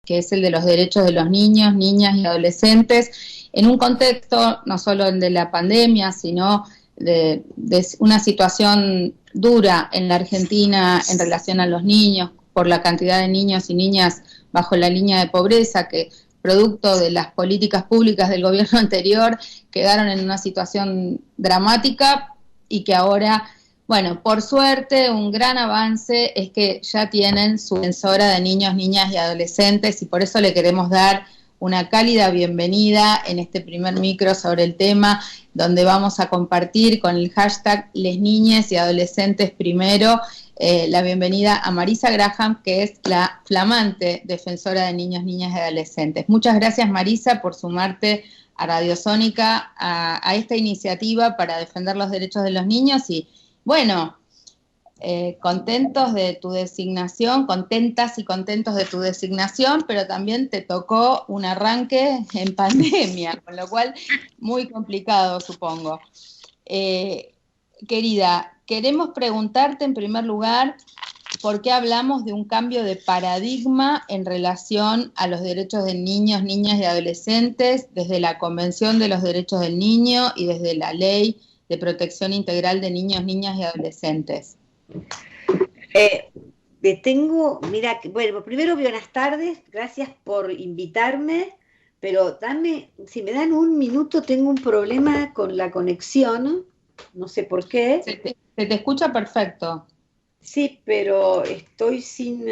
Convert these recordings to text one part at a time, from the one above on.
que es el de los derechos de los niños, niñas y adolescentes, en un contexto no solo de la pandemia, sino de una situación dura en la Argentina en relación a los niños, por la cantidad de niños y niñas bajo la línea de pobreza, que producto de las políticas públicas del gobierno anterior quedaron en una situación dramática y que ahora, bueno, por suerte, un gran avance es que ya tienen su defensora de niños, niñas y adolescentes, y por eso le queremos dar una cálida bienvenida en este primer micro sobre el tema, donde vamos a compartir con el hashtag Les Niñes y Adolescentes Primero, la bienvenida a Marisa Graham, que es la flamante defensora de niños, niñas y adolescentes. Muchas gracias, Marisa, por sumarte a Radio Sónica, a esta iniciativa para defender los derechos de los niños y, bueno, contentos de tu designación, contentas y contentos de tu designación, pero también te tocó un arranque en pandemia, con lo cual muy complicado, supongo. Querida, queremos preguntarte en primer lugar por qué hablamos de un cambio de paradigma en relación a los derechos de niños, niñas y adolescentes desde la Convención de los Derechos del Niño y desde la Ley de Protección Integral de Niños, Niñas y Adolescentes. Mira, bueno, primero buenas tardes, gracias por invitarme, pero si me dan un minuto, tengo un problema con la conexión, no sé por qué. Se te escucha perfecto. Sí, pero estoy sin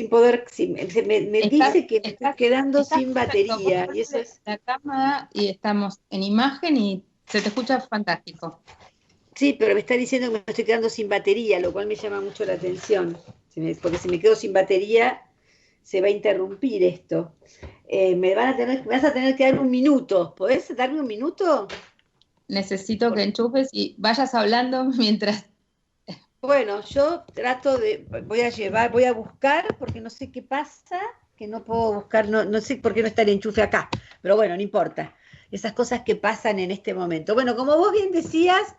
poder, me dice que me está quedando sin batería. Y eso es la cámara y estamos en imagen y se te escucha fantástico. Sí, pero me está diciendo que me estoy quedando sin batería, lo cual me llama mucho la atención. Porque si me quedo sin batería, se va a interrumpir esto. Me vas a tener que dar un minuto. ¿Podés darme un minuto? Necesito que enchufes y vayas hablando mientras... Bueno, yo trato de... voy a buscar, porque no sé qué pasa, que no puedo buscar, no sé por qué no está el enchufe acá. Pero bueno, no importa. Esas cosas que pasan en este momento. Bueno, como vos bien decías...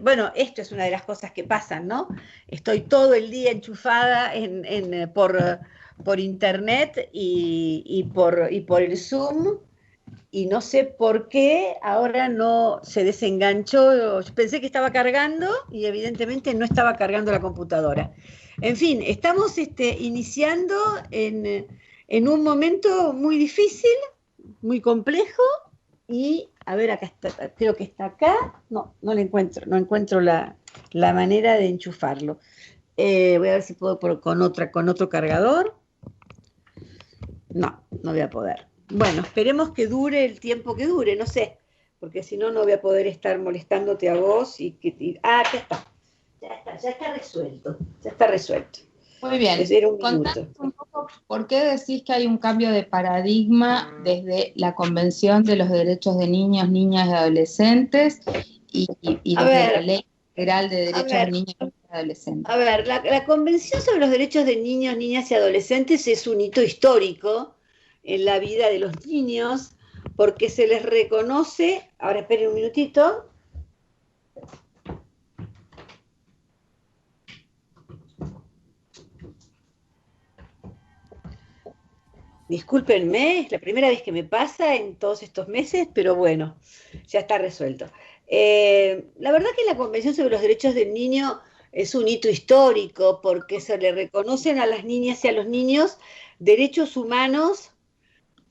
bueno, esto es una de las cosas que pasan, ¿no? Estoy todo el día enchufada por internet y por el Zoom, y no sé por qué ahora no se desenganchó. Yo pensé que estaba cargando y evidentemente no estaba cargando la computadora. En fin, estamos iniciando en un momento muy difícil, muy complejo, y a ver, acá está, creo que está acá. No lo encuentro, no encuentro la manera de enchufarlo. Voy a ver si puedo con otro cargador. No voy a poder. Bueno, esperemos que dure el tiempo que dure, no sé, porque si no, no voy a poder estar molestándote a vos acá está. Ya está resuelto, ya está resuelto. Muy bien. Contanos un poco por qué decís que hay un cambio de paradigma desde la Convención de los Derechos de Niños, Niñas y Adolescentes y desde la Ley Integral de Derechos de Niños, Niñas y Adolescentes. A ver, la Convención sobre los Derechos de Niños, Niñas y Adolescentes es un hito histórico en la vida de los niños, porque se les reconoce... Ahora, esperen un minutito. Discúlpenme, es la primera vez que me pasa en todos estos meses, pero bueno, ya está resuelto. La verdad que la Convención sobre los Derechos del Niño es un hito histórico porque se le reconocen a las niñas y a los niños derechos humanos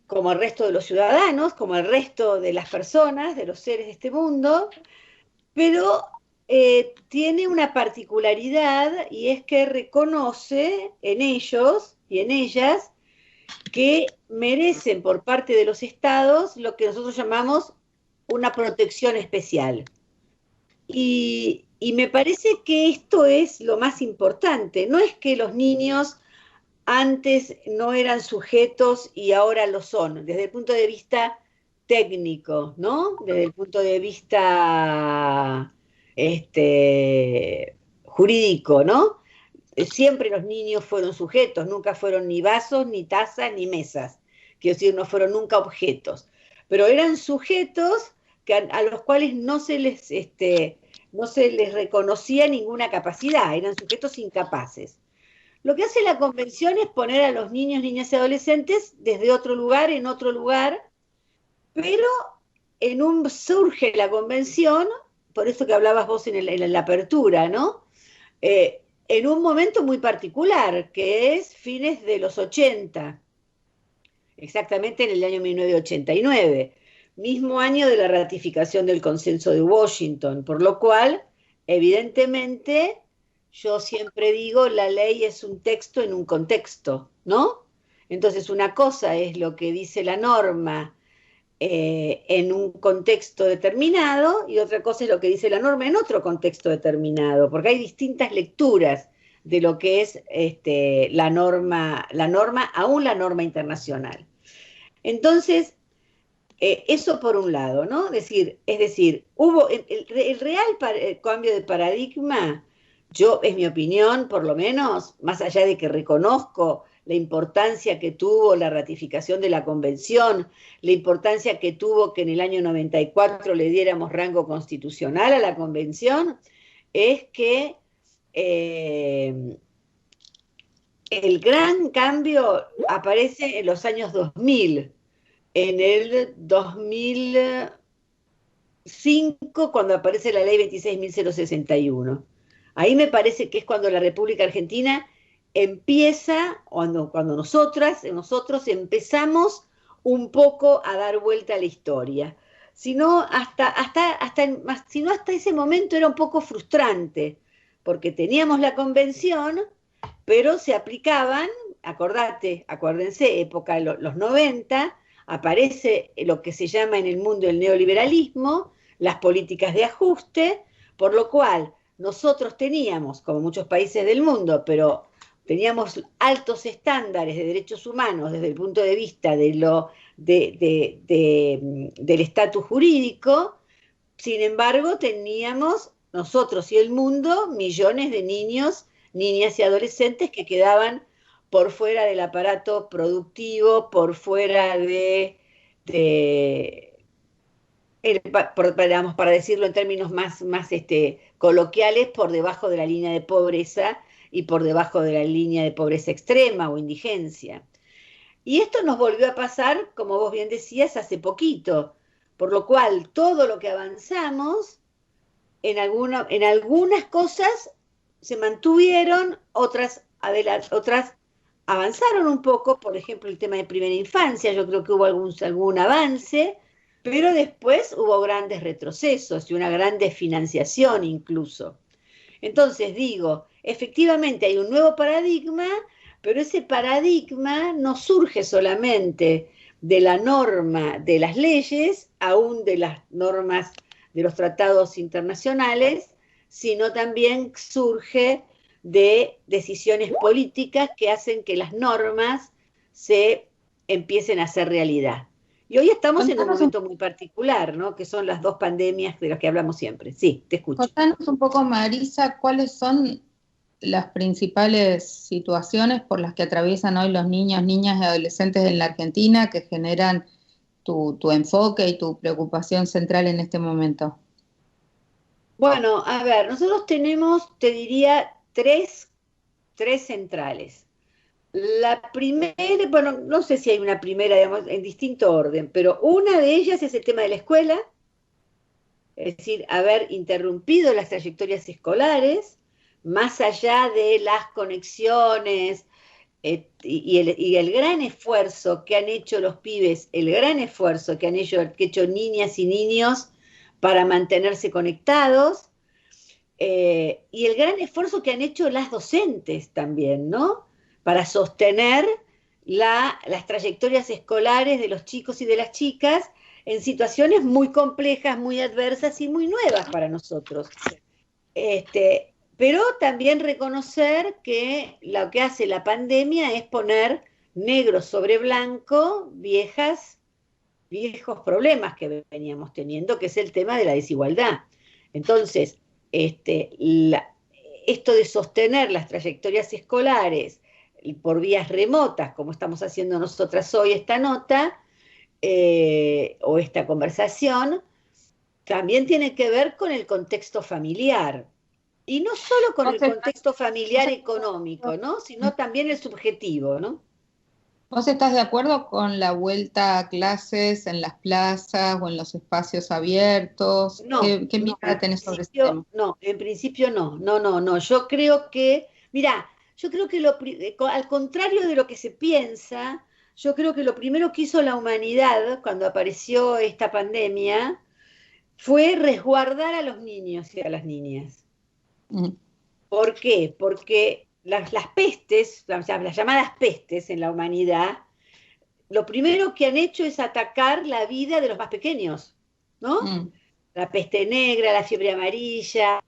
como el resto de los ciudadanos, como el resto de las personas, de los seres de este mundo, pero tiene una particularidad, y es que reconoce en ellos y en ellas que merecen por parte de los estados lo que nosotros llamamos una protección especial. Y me parece que esto es lo más importante. No es que los niños antes no eran sujetos y ahora lo son, desde el punto de vista técnico, ¿no? Desde el punto de vista jurídico, ¿no? Siempre los niños fueron sujetos, nunca fueron ni vasos, ni tazas, ni mesas. Quiero decir, no fueron nunca objetos. Pero eran sujetos a los cuales no se les reconocía ninguna capacidad, eran sujetos incapaces. Lo que hace la convención es poner a los niños, niñas y adolescentes desde otro lugar, en otro lugar, pero surge la convención, por eso que hablabas vos en la apertura, ¿no? En un momento muy particular, que es fines de los 80, exactamente en el año 1989, mismo año de la ratificación del Consenso de Washington, por lo cual, evidentemente, yo siempre digo, la ley es un texto en un contexto, ¿no? Entonces, una cosa es lo que dice la norma en un contexto determinado y otra cosa es lo que dice la norma en otro contexto determinado, porque hay distintas lecturas de lo que es la norma, aún la norma internacional. Entonces, eso por un lado, ¿no? Es decir, hubo el real cambio de paradigma, yo, es mi opinión, por lo menos, más allá de que reconozco la importancia que tuvo la ratificación de la convención, la importancia que tuvo que en el año 94 le diéramos rango constitucional a la convención, es que eh, el gran cambio aparece en los años 2000, en el 2005, cuando aparece la ley 26.061. Ahí me parece que es cuando la República Argentina empieza, cuando nosotros empezamos un poco a dar vuelta a la historia. Si no, hasta ese momento era un poco frustrante, porque teníamos la convención, pero se aplicaban, acuérdense, época de los 90, aparece lo que se llama en el mundo el neoliberalismo, las políticas de ajuste, por lo cual nosotros teníamos, como muchos países del mundo, pero teníamos altos estándares de derechos humanos desde el punto de vista del estatus jurídico. Sin embargo, teníamos nosotros y el mundo millones de niños, niñas y adolescentes que quedaban por fuera del aparato productivo, por fuera para decirlo en términos más coloquiales, por debajo de la línea de pobreza y por debajo de la línea de pobreza extrema o indigencia. Y esto nos volvió a pasar, como vos bien decías, hace poquito, por lo cual todo lo que avanzamos, en algunas cosas se mantuvieron, otras avanzaron un poco, por ejemplo, el tema de primera infancia, yo creo que hubo algún avance, pero después hubo grandes retrocesos y una gran desfinanciación incluso. Entonces digo, efectivamente hay un nuevo paradigma, pero ese paradigma no surge solamente de la norma de las leyes, aún de las normas de los tratados internacionales, sino también surge de decisiones políticas que hacen que las normas se empiecen a hacer realidad. Y hoy estamos en un momento muy particular, ¿no? Que son las dos pandemias de las que hablamos siempre. Sí, te escucho. Contanos un poco, Marisa, cuáles son las principales situaciones por las que atraviesan hoy los niños, niñas y adolescentes en la Argentina que generan tu enfoque y tu preocupación central en este momento. Bueno, a ver, nosotros tenemos, te diría, tres centrales. La primera, bueno, no sé si hay una primera, digamos, en distinto orden, pero una de ellas es el tema de la escuela, es decir, haber interrumpido las trayectorias escolares, más allá de las conexiones y el gran esfuerzo que han hecho los pibes, el gran esfuerzo que han hecho niñas y niños para mantenerse conectados, y el gran esfuerzo que han hecho las docentes también, ¿no? Para sostener las trayectorias escolares de los chicos y de las chicas en situaciones muy complejas, muy adversas y muy nuevas para nosotros. Pero también reconocer que lo que hace la pandemia es poner negro sobre blanco viejos problemas que veníamos teniendo, que es el tema de la desigualdad. Entonces, esto de sostener las trayectorias escolares por vías remotas, como estamos haciendo nosotras hoy esta nota, o esta conversación, también tiene que ver con el contexto familiar. Y no solo con el Entonces, contexto familiar económico, ¿no? Sino también el subjetivo, ¿no? ¿vos estás de acuerdo con la vuelta a clases en las plazas o en los espacios abiertos? No, ¿Qué no, en mirada tenés sobre ese principio tema? no, en principio no, no, no, no. Yo creo que, mira, yo creo que al contrario de lo que se piensa, yo creo que lo primero que hizo la humanidad cuando apareció esta pandemia fue resguardar a los niños y a las niñas. Mm. ¿Por qué? Porque las pestes, las llamadas pestes en la humanidad, lo primero que han hecho es atacar la vida de los más pequeños, ¿no? Mm. La peste negra, la fiebre amarilla.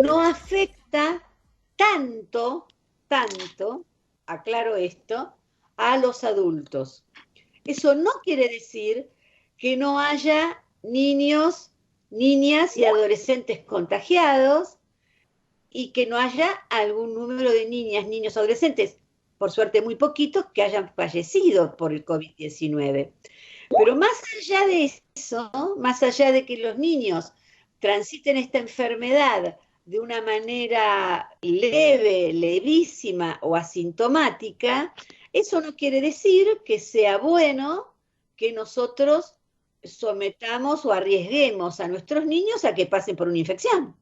No afecta tanto, tanto, aclaro esto, a los adultos. Eso no quiere decir que no haya niños, niñas y adolescentes contagiados y que no haya algún número de niñas, niños, adolescentes, por suerte muy poquitos, que hayan fallecido por el COVID-19. Pero más allá de eso, más allá de que los niños transiten esta enfermedad de una manera leve, levísima o asintomática, eso no quiere decir que sea bueno que nosotros sometamos o arriesguemos a nuestros niños a que pasen por una infección,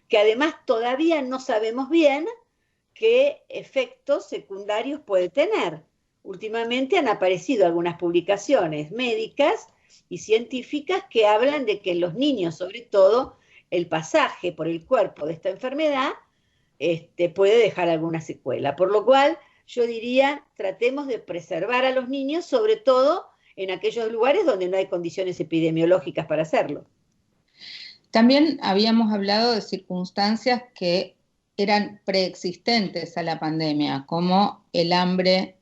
que además todavía no sabemos bien qué efectos secundarios puede tener. Últimamente han aparecido algunas publicaciones médicas y científicas que hablan de que en los niños, sobre todo, el pasaje por el cuerpo de esta enfermedad puede dejar alguna secuela. Por lo cual, yo diría, tratemos de preservar a los niños, sobre todo en aquellos lugares donde no hay condiciones epidemiológicas para hacerlo. También habíamos hablado de circunstancias que eran preexistentes a la pandemia, como el hambre,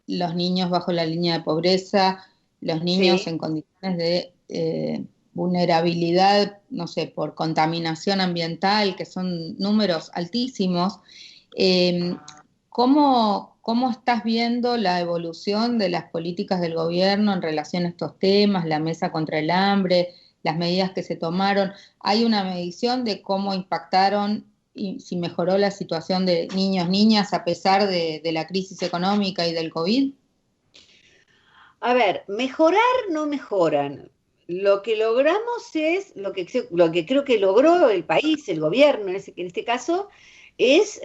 los niños bajo la línea de pobreza, los niños Sí. en condiciones de vulnerabilidad, no sé, por contaminación ambiental, que son números altísimos. Eh, ¿Cómo estás viendo la evolución de las políticas del gobierno en relación a estos temas, la mesa contra el hambre, las medidas que se tomaron? ¿Hay una medición de cómo impactaron y si mejoró la situación de niños, niñas a pesar de la crisis económica y del COVID? A ver, mejorar no mejoran. Lo que logramos es, lo que creo que logró el país, el gobierno en este caso, es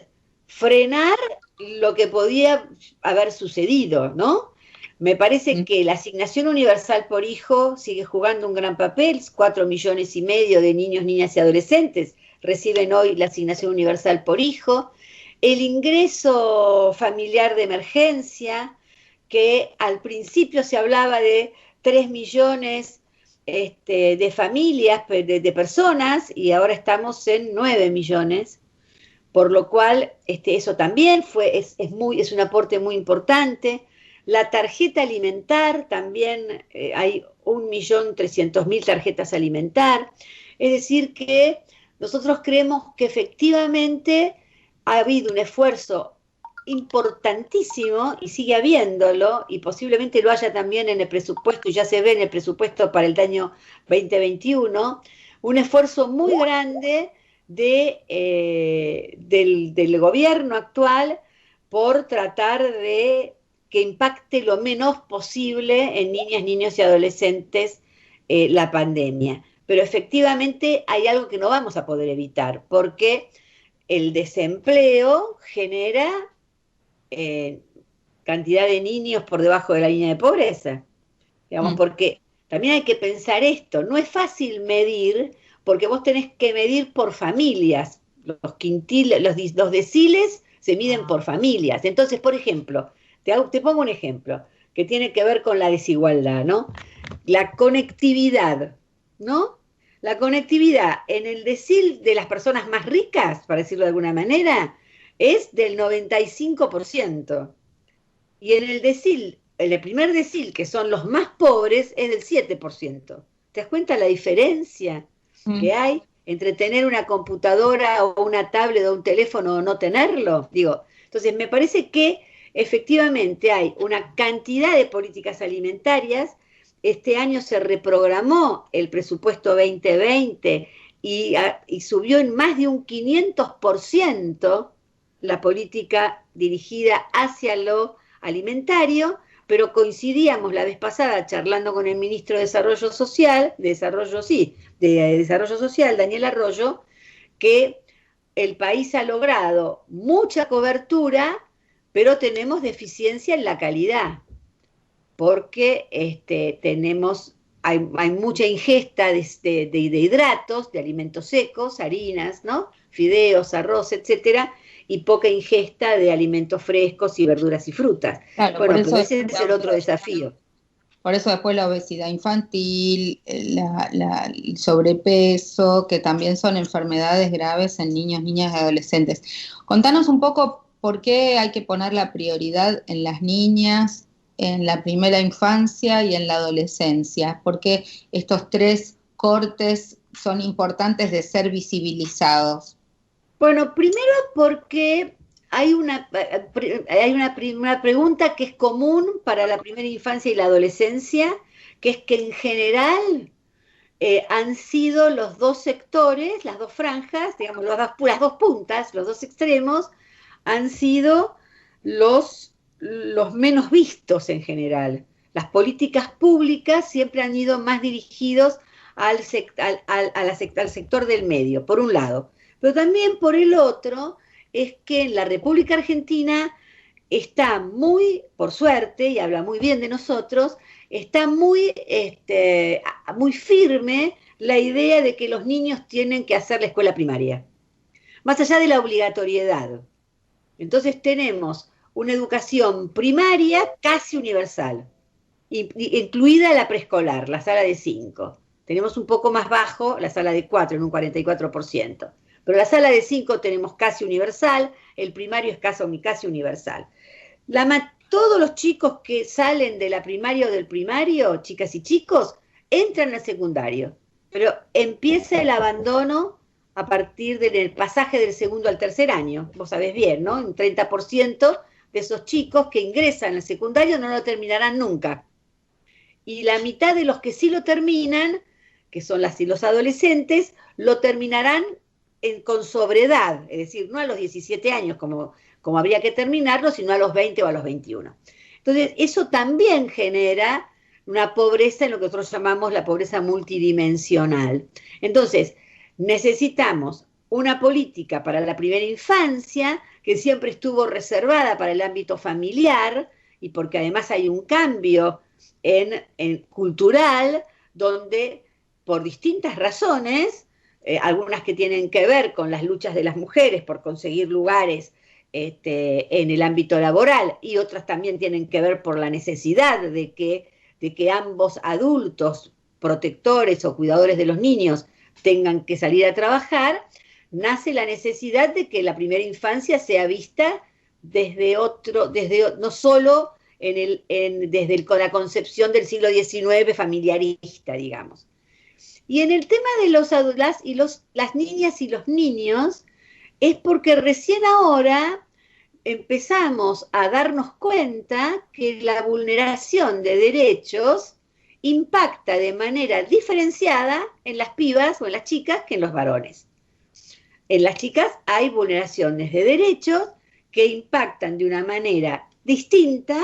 frenar lo que podía haber sucedido, ¿no? Me parece que la asignación universal por hijo sigue jugando un gran papel. 4,5 millones de niños, niñas y adolescentes reciben hoy la asignación universal por hijo. El ingreso familiar de emergencia, que al principio se hablaba de 3 millones de familias, de personas, y ahora estamos en 9 millones, por lo cual eso también es un aporte muy importante. La tarjeta alimentar, también hay 1.300.000 tarjetas alimentar, es decir que nosotros creemos que efectivamente ha habido un esfuerzo importantísimo y sigue habiéndolo, y posiblemente lo haya también en el presupuesto, y ya se ve en el presupuesto para el año 2021, un esfuerzo muy grande del gobierno actual por tratar de que impacte lo menos posible en niñas, niños y adolescentes la pandemia. Pero efectivamente hay algo que no vamos a poder evitar, porque el desempleo genera cantidad de niños por debajo de la línea de pobreza. Digamos, porque también hay que pensar esto, no es fácil medir, porque vos tenés que medir por familias. Los quintiles, los deciles se miden por familias. Entonces, por ejemplo, te pongo un ejemplo que tiene que ver con la desigualdad, ¿no? La conectividad, ¿no? La conectividad en el decil de las personas más ricas, para decirlo de alguna manera, es del 95%. Y en el decil el primer decil, que son los más pobres, es del 7%. ¿Te das cuenta la diferencia que hay entre tener una computadora o una tablet o un teléfono o no tenerlo? Digo, entonces me parece que efectivamente hay una cantidad de políticas alimentarias. Este año se reprogramó el presupuesto 2020 y subió en más de un 500% la política dirigida hacia lo alimentario, pero coincidíamos la vez pasada charlando con el ministro de Desarrollo Social, Daniel Arroyo, que el país ha logrado mucha cobertura, pero tenemos deficiencia en la calidad, porque hay mucha ingesta de hidratos, de alimentos secos, harinas, ¿no? Fideos, arroz, etcétera, y poca ingesta de alimentos frescos y verduras y frutas. Claro, bueno, pero ese es el otro desafío. Por eso después la obesidad infantil, el sobrepeso, que también son enfermedades graves en niños, niñas y adolescentes. Contanos un poco por qué hay que poner la prioridad en las niñas, en la primera infancia y en la adolescencia. ¿Por qué estos tres cortes son importantes de ser visibilizados? Bueno, primero porque hay una pregunta que es común para la primera infancia y la adolescencia, que es que en general han sido los dos sectores, las dos franjas, digamos, las dos puntas, los dos extremos, han sido los menos vistos en general. Las políticas públicas siempre han ido más dirigidos al sector del medio, por un lado. Pero también por el otro, es que en la República Argentina está muy, por suerte, y habla muy bien de nosotros, está muy firme la idea de que los niños tienen que hacer la escuela primaria, más allá de la obligatoriedad. Entonces tenemos una educación primaria casi universal, incluida la preescolar, la sala de 5. Tenemos un poco más bajo la sala de 4, en un 44%. Pero la sala de 5 tenemos casi universal, el primario es casi universal. Todos los chicos que salen de la primaria o del primario, chicas y chicos, entran al secundario, pero empieza el abandono a partir del pasaje del segundo al tercer año. Vos sabés bien, ¿no? Un 30% de esos chicos que ingresan al secundario no lo terminarán nunca. Y la mitad de los que sí lo terminan, que son los adolescentes, lo terminarán con sobredad, es decir, no a los 17 años como habría que terminarlo, sino a los 20 o a los 21. Entonces, eso también genera una pobreza en lo que nosotros llamamos la pobreza multidimensional. Entonces, necesitamos una política para la primera infancia que siempre estuvo reservada para el ámbito familiar, y porque además hay un cambio en cultural, donde por distintas razones, algunas que tienen que ver con las luchas de las mujeres por conseguir lugares en el ámbito laboral, y otras también tienen que ver por la necesidad de que ambos adultos, protectores o cuidadores de los niños, tengan que salir a trabajar, nace la necesidad de que la primera infancia sea vista no solo desde la concepción del siglo XIX familiarista, digamos. Y en el tema de las niñas y los niños, es porque recién ahora empezamos a darnos cuenta que la vulneración de derechos impacta de manera diferenciada en las pibas o en las chicas que en los varones. En las chicas hay vulneraciones de derechos que impactan de una manera distinta,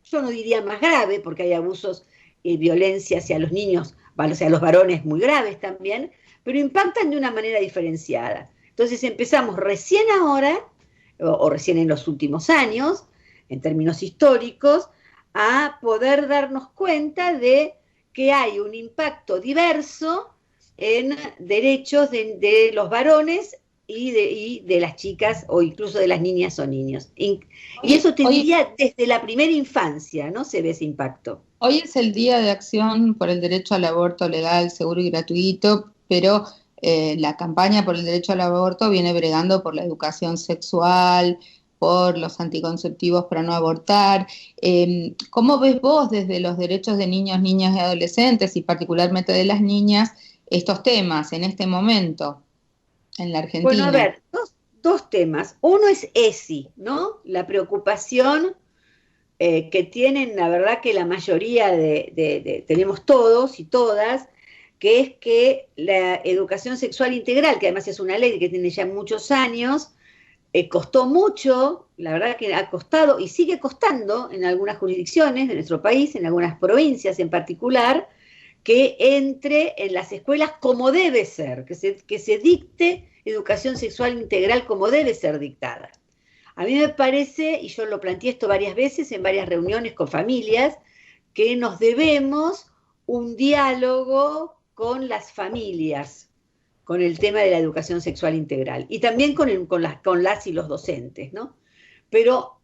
yo no diría más grave, porque hay abusos y violencia hacia los niños, hacia los varones muy graves también, pero impactan de una manera diferenciada. Entonces empezamos recién ahora, o recién en los últimos años, en términos históricos, a poder darnos cuenta de que hay un impacto diverso en derechos de los varones y de las chicas, o incluso de las niñas o niños. Y eso te diría desde la primera infancia, ¿no? Se ve ese impacto. Hoy es el Día de Acción por el Derecho al Aborto Legal, Seguro y Gratuito, pero la campaña por el derecho al aborto viene bregando por la educación sexual, por los anticonceptivos para no abortar. ¿Cómo ves vos desde los derechos de niños, niñas y adolescentes, y particularmente de las niñas, estos temas en este momento en la Bueno, a Argentina? ver, dos temas. Uno es ESI, ¿no? La preocupación que tienen, la verdad que la mayoría tenemos todos y todas, que es que la educación sexual integral, que además es una ley que tiene ya muchos años, costó mucho, la verdad que ha costado y sigue costando en algunas jurisdicciones de nuestro país, en algunas provincias en particular, que entre en las escuelas como debe ser, que se dicte educación sexual integral como debe ser dictada. A mí me parece, y yo lo planteé esto varias veces en varias reuniones con familias, que nos debemos un diálogo con las familias, con el tema de la educación sexual integral y también con las y los docentes, ¿no? Pero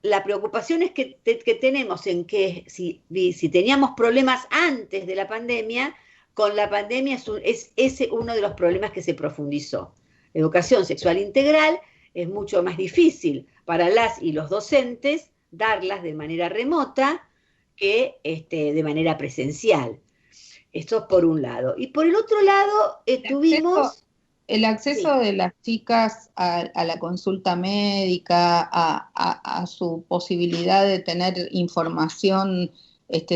la preocupación es que tenemos en que si teníamos problemas antes de la pandemia, con la pandemia es ese uno de los problemas que se profundizó. Educación sexual integral es mucho más difícil para las y los docentes darlas de manera remota que de manera presencial. Esto es por un lado. Y por el otro lado, Acceso- tuvimos... el acceso Sí, de las chicas a la consulta médica, a su posibilidad de tener información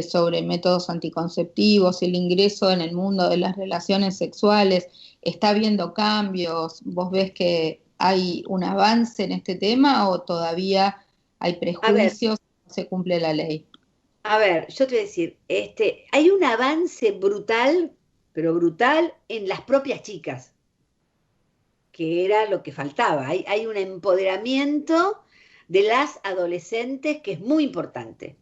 sobre métodos anticonceptivos, el ingreso en el mundo de las relaciones sexuales, ¿está habiendo cambios? ¿Vos ves que hay un avance en este tema o todavía hay a ver, prejuicios, no se cumple la ley? yo te voy a decir, hay un avance brutal, pero brutal, en las propias chicas, que era lo que faltaba. Hay un empoderamiento de las adolescentes que es muy importante.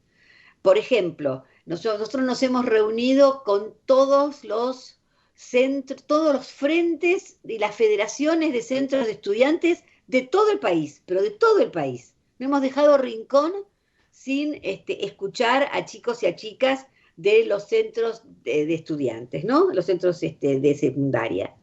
Por ejemplo, nosotros nos hemos reunido con todos los centros, todos los frentes y las federaciones de centros de estudiantes de todo el país, pero de todo el país. No hemos dejado rincón sin escuchar a chicos y a chicas de los centros de estudiantes, ¿no? Los centros de secundaria.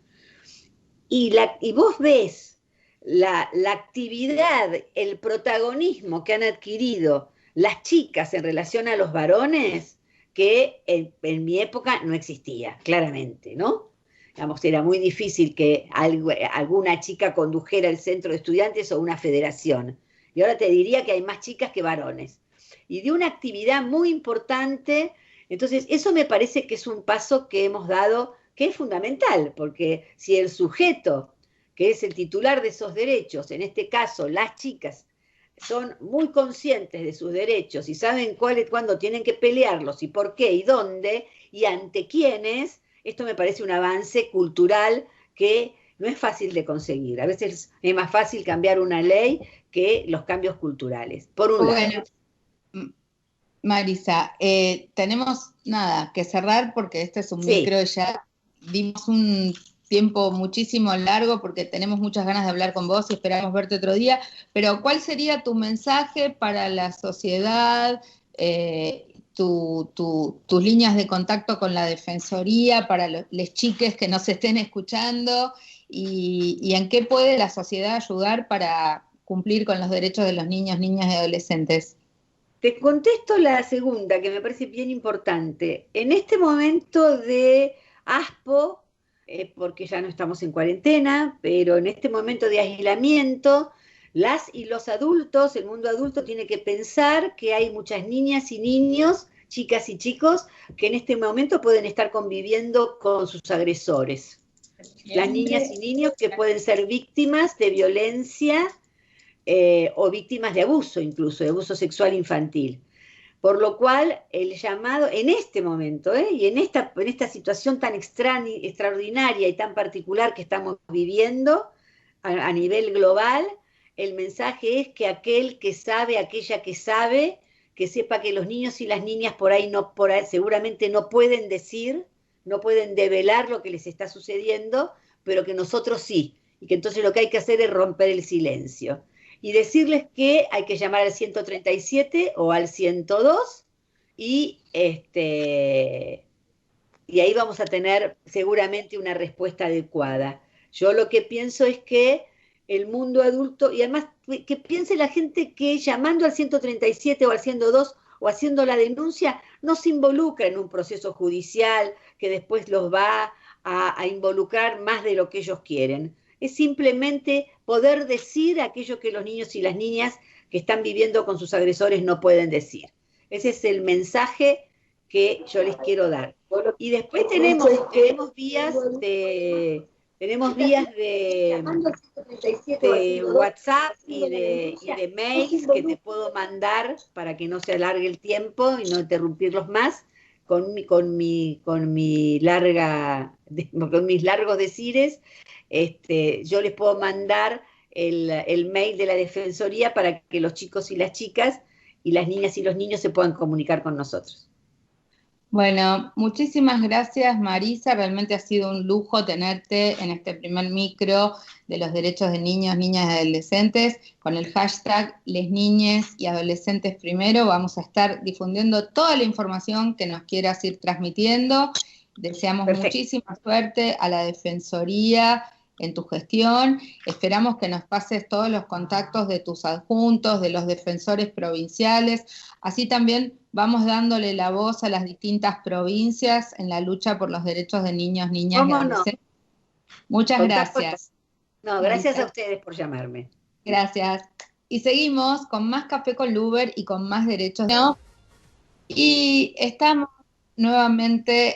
Y vos ves la actividad, el protagonismo que han adquirido las chicas en relación a los varones, que en mi época no existía, claramente, ¿no? Digamos, era muy difícil que alguna chica condujera el centro de estudiantes o una federación. Y ahora te diría que hay más chicas que varones. Y de una actividad muy importante. Entonces, eso me parece que es un paso que hemos dado, que es fundamental, porque si el sujeto, que es el titular de esos derechos, en este caso las chicas, son muy conscientes de sus derechos y saben cuándo tienen que pelearlos y por qué y dónde y ante quiénes, esto me parece un avance cultural que no es fácil de conseguir. A veces es más fácil cambiar una ley que los cambios culturales, por un lado. Bueno, Marisa, tenemos nada que cerrar porque este es un Sí, micro, ya dimos un tiempo muchísimo largo porque tenemos muchas ganas de hablar con vos y esperamos verte otro día, pero ¿cuál sería tu mensaje para la sociedad, tus líneas de contacto con la Defensoría, para los chiques que nos estén escuchando y en qué puede la sociedad ayudar para cumplir con los derechos de los niños, niñas y adolescentes? te contesto la segunda, que me parece bien importante. En este momento de ASPO, porque ya no estamos en cuarentena, pero en este momento de aislamiento, las y los adultos, el mundo adulto tiene que pensar que hay muchas niñas y niños, chicas y chicos, que en este momento pueden estar conviviendo con sus agresores. Las niñas y niños que pueden ser víctimas de violencia o víctimas de abuso, incluso de abuso sexual infantil. Por lo cual, el llamado en este momento, y en esta situación tan extraordinaria y tan particular que estamos viviendo a nivel global, el mensaje es que aquel que sabe, aquella que sabe, que sepa que los niños y las niñas por ahí seguramente no pueden decir, no pueden develar lo que les está sucediendo, pero que nosotros sí, y que entonces lo que hay que hacer es romper el silencio y decirles que hay que llamar al 137 o al 102 y, y ahí vamos a tener seguramente una respuesta adecuada. Yo lo que pienso es que el mundo adulto, y además que piense la gente que llamando al 137 o al 102 o haciendo la denuncia, no se involucra en un proceso judicial que después los va a involucrar más de lo que ellos quieren. Es simplemente poder decir aquello que los niños y las niñas que están viviendo con sus agresores no pueden decir. Ese es el mensaje que yo les quiero dar. Y después tenemos vías de WhatsApp y de mails que te puedo mandar para que no se alargue el tiempo y no interrumpirlos más con mis largos decires. Yo les puedo mandar el mail de la Defensoría para que los chicos y las chicas y las niñas y los niños se puedan comunicar con nosotros. Bueno, muchísimas gracias, Marisa. Realmente ha sido un lujo tenerte en este primer micro de los derechos de niños, niñas y adolescentes. Con el hashtag Les Niñes y Adolescentes Primero vamos a estar difundiendo toda la información que nos quieras ir transmitiendo. Deseamos muchísima suerte a la Defensoría en tu gestión. Esperamos que nos pases todos los contactos de tus adjuntos, de los defensores provinciales. Así también vamos dándole la voz a las distintas provincias en la lucha por los derechos de niños, niñas y adolescentes. Muchas gracias. No, gracias a ustedes por llamarme. Gracias. Y seguimos con más Café con Luber y con más derechos. Y estamos nuevamente